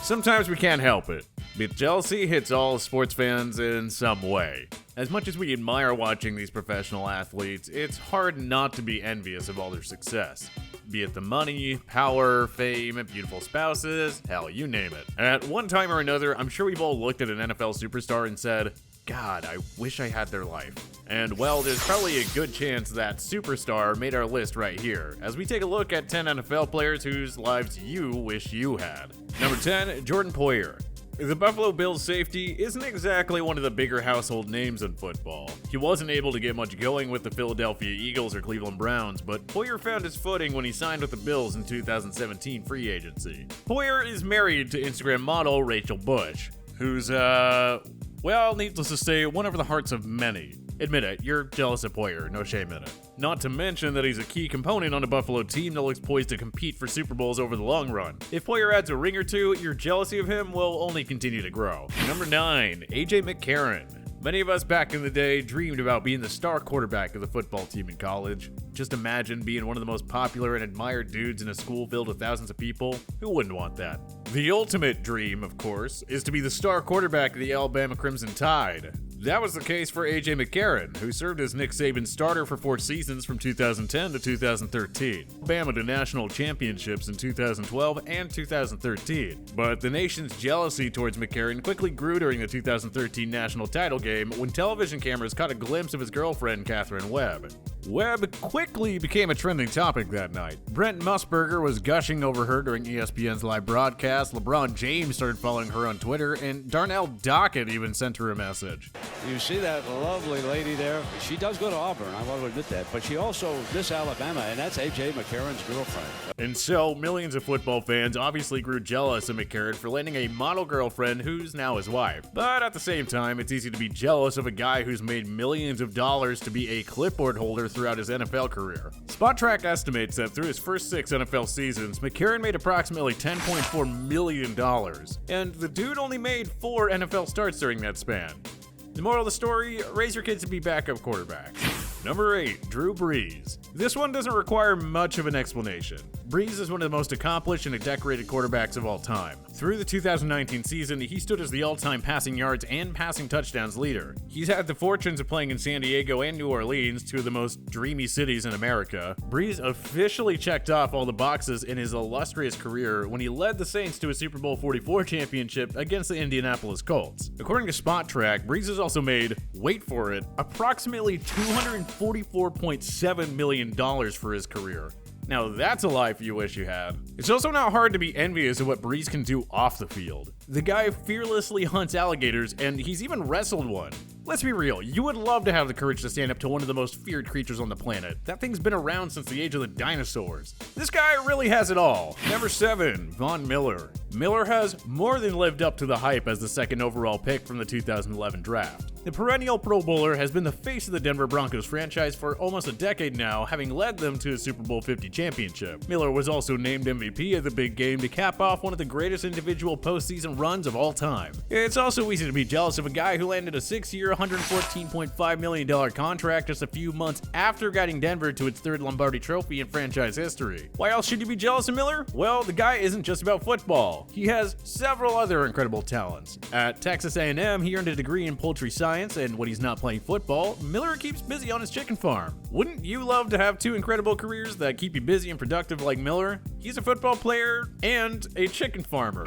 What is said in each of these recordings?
Sometimes we can't help it, but jealousy hits all sports fans in some way. As much as we admire watching these professional athletes, it's hard not to be envious of all their success. Be it the money, power, fame, beautiful spouses, hell, you name it. At one time or another, I'm sure we've all looked at an NFL superstar and said, God, I wish I had their life. And well, there's probably a good chance that superstar made our list right here, as we take a look at 10 NFL players whose lives you wish you had. Number 10, Jordan Poyer. The Buffalo Bills safety isn't exactly one of the bigger household names in football. He wasn't able to get much going with the Philadelphia Eagles or Cleveland Browns, but Poyer found his footing when he signed with the Bills in 2017 free agency. Poyer is married to Instagram model Rachel Bush, who's, well, needless to say, one of the hearts of many. Admit it, you're jealous of Poyer, no shame in it. Not to mention that he's a key component on a Buffalo team that looks poised to compete for Super Bowls over the long run. If Poyer adds a ring or two, your jealousy of him will only continue to grow. Number 9, AJ McCarron. Many of us back in the day dreamed about being the star quarterback of the football team in college. Just imagine being one of the most popular and admired dudes in a school filled with thousands of people. Who wouldn't want that? The ultimate dream, of course, is to be the star quarterback of the Alabama Crimson Tide. That was the case for AJ McCarron, who served as Nick Saban's starter for 4 seasons from 2010 to 2013. Alabama to national championships in 2012 and 2013. But the nation's jealousy towards McCarron quickly grew during the 2013 national title game when television cameras caught a glimpse of his girlfriend, Catherine Webb. Webb quickly became a trending topic that night. Brent Musburger was gushing over her during ESPN's live broadcast, LeBron James started following her on Twitter, and Darnell Dockett even sent her a message. You see that lovely lady there? She does go to Auburn, I want to admit that, but she also Miss Alabama, and that's A.J. McCarron's girlfriend. And so, millions of football fans obviously grew jealous of McCarron for landing a model girlfriend who's now his wife. But at the same time, it's easy to be jealous of a guy who's made millions of dollars to be a clipboard holder throughout his NFL career. SpotTrack estimates that through his first 6 NFL seasons, McCarron made approximately $10.4 million. And the dude only made 4 NFL starts during that span. The moral of the story, raise your kids to be backup quarterbacks. Number 8, Drew Brees. This one doesn't require much of an explanation. Brees is one of the most accomplished and decorated quarterbacks of all time. Through the 2019 season, he stood as the all-time passing yards and passing touchdowns leader. He's had the fortunes of playing in San Diego and New Orleans, 2 of the most dreamy cities in America. Brees officially checked off all the boxes in his illustrious career when he led the Saints to a Super Bowl 44 championship against the Indianapolis Colts. According to SpotTrack, Brees has also made, wait for it, approximately $244.7 million for his career. Now that's a life you wish you had. It's also not hard to be envious of what Brees can do off the field. The guy fearlessly hunts alligators, and he's even wrestled one. Let's be real, you would love to have the courage to stand up to one of the most feared creatures on the planet. That thing's been around since the age of the dinosaurs. This guy really has it all. Number 7, Von Miller. Miller has more than lived up to the hype as the 2nd overall pick from the 2011 draft. The perennial Pro Bowler has been the face of the Denver Broncos franchise for almost a decade now, having led them to a Super Bowl 50 championship. Miller was also named MVP of the big game to cap off one of the greatest individual postseason runs of all time. It's also easy to be jealous of a guy who landed a 6-year, $114.5 million contract just a few months after guiding Denver to its 3rd Lombardi trophy in franchise history. Why else should you be jealous of Miller? Well, the guy isn't just about football. He has several other incredible talents. At Texas A&M, he earned a degree in poultry science, and when he's not playing football, Miller keeps busy on his chicken farm. Wouldn't you love to have 2 incredible careers that keep you busy and productive like Miller? He's a football player and a chicken farmer.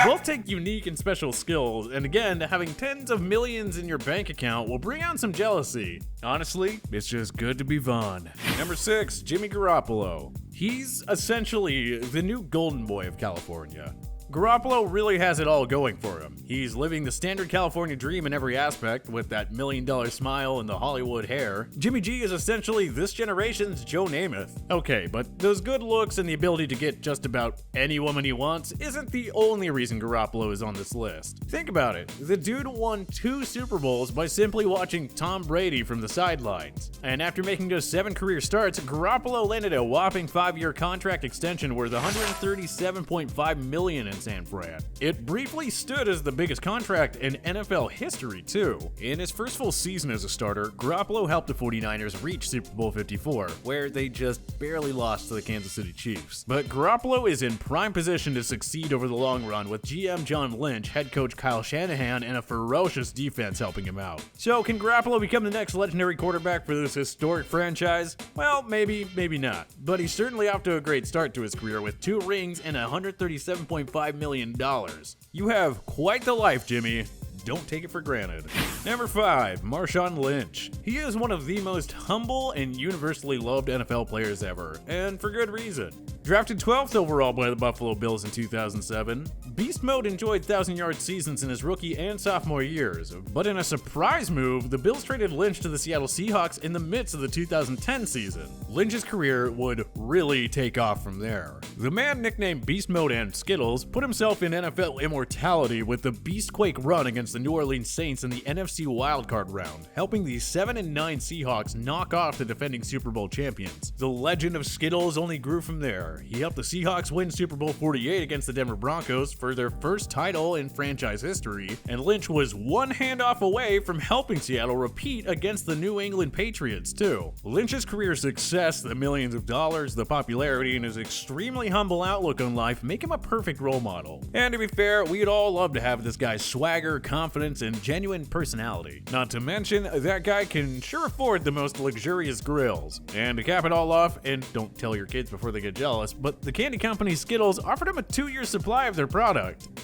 Both take unique and special skills, and again, having tens of millions in your bank account will bring on some jealousy. Honestly, it's just good to be Von. Number 6, Jimmy Garoppolo. He's essentially the new golden boy of California. Garoppolo really has it all going for him. He's living the standard California dream in every aspect, with that $1 million smile and the Hollywood hair. Jimmy G is essentially this generation's Joe Namath. Okay, but those good looks and the ability to get just about any woman he wants isn't the only reason Garoppolo is on this list. Think about it. The dude won 2 Super Bowls by simply watching Tom Brady from the sidelines. And after making just 7 career starts, Garoppolo landed a whopping 5-year contract extension worth $137.5 million in San Fran. It briefly stood as the biggest contract in NFL history, too. In his first full season as a starter, Garoppolo helped the 49ers reach Super Bowl 54, where they just barely lost to the Kansas City Chiefs. But Garoppolo is in prime position to succeed over the long run with GM John Lynch, head coach Kyle Shanahan, and a ferocious defense helping him out. So can Garoppolo become the next legendary quarterback for this historic franchise? Well, maybe not. But he's certainly off to a great start to his career with 2 rings and $137.5 million. You have quite the life, Jimmy. Don't take it for granted. Number 5, Marshawn Lynch. He is one of the most humble and universally loved NFL players ever, and for good reason. Drafted 12th overall by the Buffalo Bills in 2007, Beast Mode enjoyed 1,000-yard seasons in his rookie and sophomore years, but in a surprise move, the Bills traded Lynch to the Seattle Seahawks in the midst of the 2010 season. Lynch's career would really take off from there. The man nicknamed Beast Mode and Skittles put himself in NFL immortality with the Beastquake run against the New Orleans Saints in the NFC wildcard round, helping the 7-9 Seahawks knock off the defending Super Bowl champions. The legend of Skittles only grew from there. He helped the Seahawks win Super Bowl 48 against the Denver Broncos for their first title in franchise history, and Lynch was one handoff away from helping Seattle repeat against the New England Patriots, too. Lynch's career success, the millions of dollars, the popularity, and his extremely humble outlook on life make him a perfect role model. And to be fair, we'd all love to have this guy's swagger, confidence, and genuine personality. Not to mention, that guy can sure afford the most luxurious grills. And to cap it all off, and don't tell your kids before they get jealous, but the candy company Skittles offered him a 2-year supply of their product.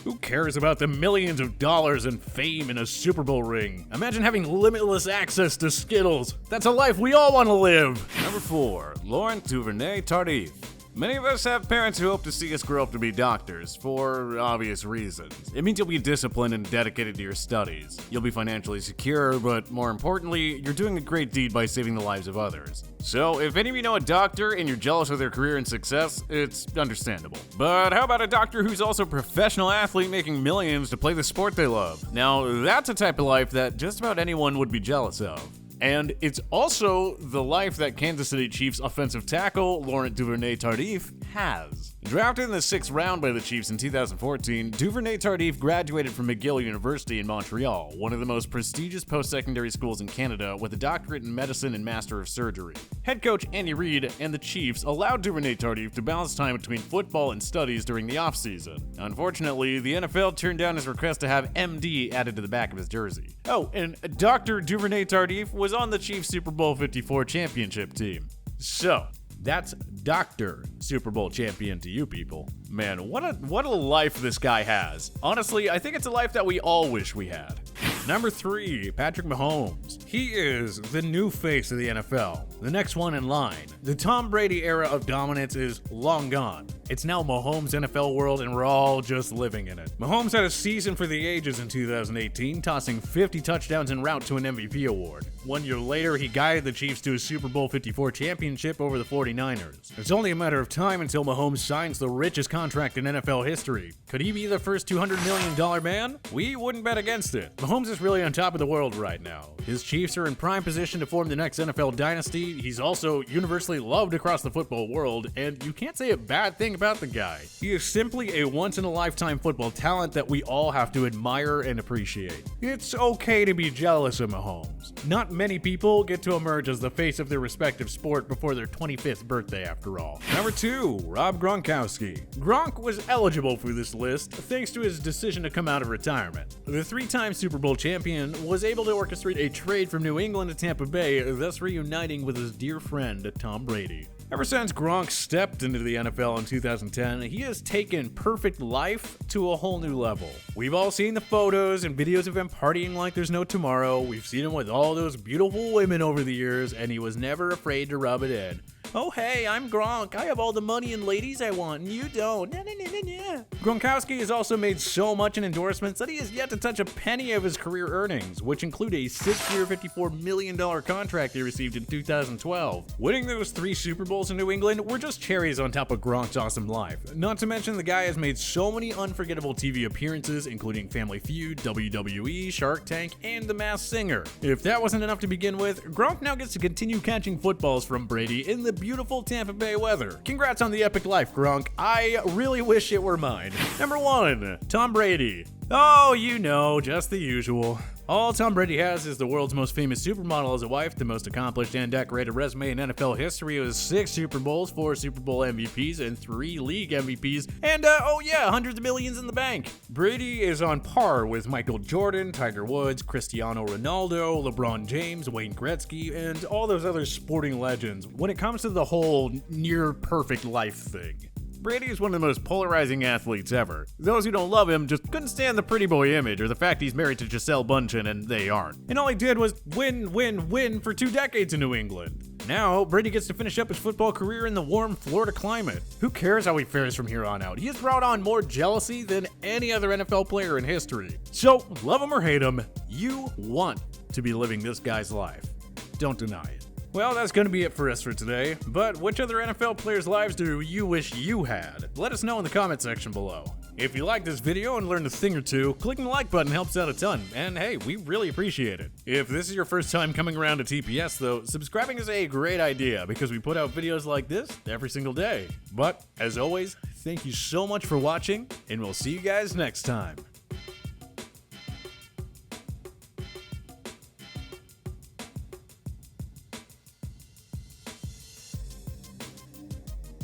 Who cares about the millions of dollars and fame in a Super Bowl ring? Imagine having limitless access to Skittles. That's a life we all want to live. Number 4, Laurent Duvernay-Tardif. Many of us have parents who hope to see us grow up to be doctors, for obvious reasons. It means you'll be disciplined and dedicated to your studies. You'll be financially secure, but more importantly, you're doing a great deed by saving the lives of others. So, if any of you know a doctor and you're jealous of their career and success, it's understandable. But how about a doctor who's also a professional athlete making millions to play the sport they love? Now, that's a type of life that just about anyone would be jealous of. And it's also the life that Kansas City Chiefs offensive tackle Laurent Duvernay-Tardif has. Drafted in the 6th round by the Chiefs in 2014, Duvernay-Tardif graduated from McGill University in Montreal, one of the most prestigious post-secondary schools in Canada, with a doctorate in medicine and master of surgery. Head coach Andy Reid and the Chiefs allowed Duvernay-Tardif to balance time between football and studies during the offseason. Unfortunately, the NFL turned down his request to have MD added to the back of his jersey. Oh, and Dr. Duvernay-Tardif was on the Chiefs Super Bowl 54 championship team. So, that's Dr. Super Bowl champion to you people. Man, what a life this guy has. Honestly, I think it's a life that we all wish we had. Number 3, Patrick Mahomes. He is the new face of the NFL, the next one in line. The Tom Brady era of dominance is long gone. It's now Mahomes' NFL world, and we're all just living in it. Mahomes had a season for the ages in 2018, tossing 50 touchdowns en route to an MVP award. 1 year later, he guided the Chiefs to a Super Bowl 54 championship over the 49ers. It's only a matter of time until Mahomes signs the richest contract in NFL history. Could he be the first $200 million man? We wouldn't bet against it. Mahomes is really on top of the world right now. His Chiefs are in prime position to form the next NFL dynasty. He's also universally loved across the football world, and you can't say a bad thing about the guy. He is simply a once-in-a-lifetime football talent that we all have to admire and appreciate. It's okay to be jealous of Mahomes. Not many people get to emerge as the face of their respective sport before their 25th birthday, after all. Number 2, Rob Gronkowski. Gronk was eligible for this list thanks to his decision to come out of retirement. The 3-time Super Bowl champion was able to orchestrate a trade from New England to Tampa Bay, thus reuniting with his dear friend Tom Brady. Ever since Gronk stepped into the NFL in 2010, he has taken perfect life to a whole new level. We've all seen the photos and videos of him partying like there's no tomorrow. We've seen him with all those beautiful women over the years, and he was never afraid to rub it in. Oh hey, I'm Gronk. I have all the money and ladies I want, and you don't. Gronkowski has also made so much in endorsements that he has yet to touch a penny of his career earnings, which include a 6-year, $54 million contract he received in 2012. Winning those 3 Super Bowls in New England were just cherries on top of Gronk's awesome life. Not to mention the guy has made so many unforgettable TV appearances, including Family Feud, WWE, Shark Tank, and The Masked Singer. If that wasn't enough to begin with, Gronk now gets to continue catching footballs from Brady in the beautiful Tampa Bay weather. Congrats on the epic life, Gronk. I really wish it were mine. Number 1, Tom Brady. Oh, you know, just the usual. All Tom Brady has is the world's most famous supermodel as a wife, the most accomplished and decorated resume in NFL history with 6 Super Bowls, 4 Super Bowl MVPs, and 3 league MVPs, and hundreds of millions in the bank. Brady is on par with Michael Jordan, Tiger Woods, Cristiano Ronaldo, LeBron James, Wayne Gretzky, and all those other sporting legends when it comes to the whole near-perfect life thing. Brady is one of the most polarizing athletes ever. Those who don't love him just couldn't stand the pretty boy image or the fact he's married to Gisele Bundchen and they aren't. And all he did was win for 2 decades in New England. Now, Brady gets to finish up his football career in the warm Florida climate. Who cares how he fares from here on out? He has brought on more jealousy than any other NFL player in history. So, love him or hate him, you want to be living this guy's life. Don't deny it. Well, that's going to be it for us for today, but which other NFL players' lives do you wish you had? Let us know in the comment section below. If you liked this video and learned a thing or two, clicking the like button helps out a ton, and hey, we really appreciate it. If this is your first time coming around to TPS though, subscribing is a great idea because we put out videos like this every single day. But, as always, thank you so much for watching, and we'll see you guys next time.